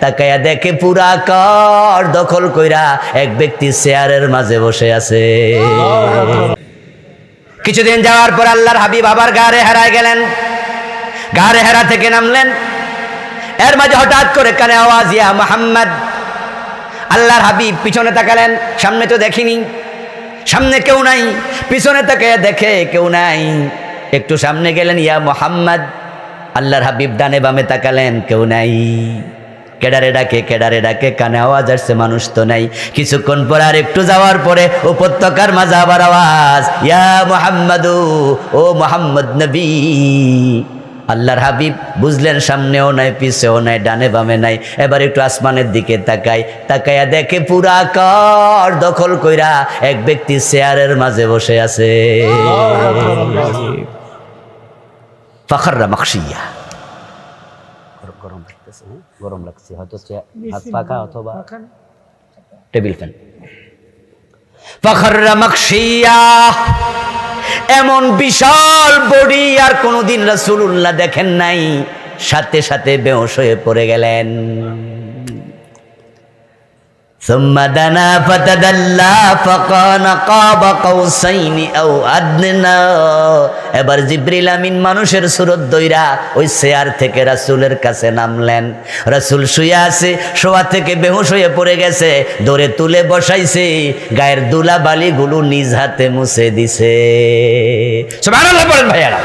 তাকায়া দেখে পুরা ঘর দখল কইরা এক ব্যক্তি চেয়ারের মাঝে বসে আছে। কিছুদিন যাওয়ার পর আল্লাহর হাবিব আবার গারে হেরায় গেলেন। গারে হেরা থেকে নামলেন, এর মাঝে হঠাৎ করে কানে আওয়াজ, ইয়া মুহাম্মদ। আল্লাহর হাবিব পিছনে তাকালেন, সামনে তো দেখিনি, সামনে কেউ নাই। পিছনে তাকায়া দেখে কেউ নাই, একটু সামনে গেলেন, ইয়া মুহাম্মদ। আল্লাহর হাবিব ডানে বামে তাকালেন, কেউ নাই। কেডারে ডাকে, কেডারে ডাকে, কানে আওয়াজ আসছে, মানুষ তো নাই। কিছুক্ষণ পর আর একটু যাওয়ার পরে উপত্যকার মাঝে আবার আওয়াজ, ইয়া মুহাম্মাদু, ও মুহাম্মদ নবী। আল্লাহর হাবিব বুঝলেন সামনেও নাই, পিছেও নাই, ডানে বামে নাই। এবার একটু আসমানের দিকে তাকায়া দেখে পুরা ঘর দখল কইরা এক ব্যক্তি চেয়ারের মাঝে বসে আছে। ফাখররা মাখশিয়া, গরম লাগছে, হয়তো হাত পাখা অথবা টেবিল ফ্যান। ফাখররা মাখশিয়া, এমন বিশাল বডি আর কোনদিন রাসূলুল্লাহ দেখেন নাই। সাথে সাথে বেহুশ হয়ে পড়ে গেলেন। সুম্মা দানা ফাতাদাল্লা ফাকানা কাবা কাউসাইনি আও আদনা। এবার জিবরিল আমিন মানুষের সুরত দইরা ওই চেয়ার থেকে রাসূলের কাছে নামলেন। রাসূল শুয়ে আছে, শোয়া থেকে বেহুশ হয়ে পড়ে গেছে, ধরে তুলে বসাইছে, গায়ের ধুলা বালিগুলো নিজ হাতে মুছে দিছে। সুবহানাল্লাহ বলেন ভাইয়ারা।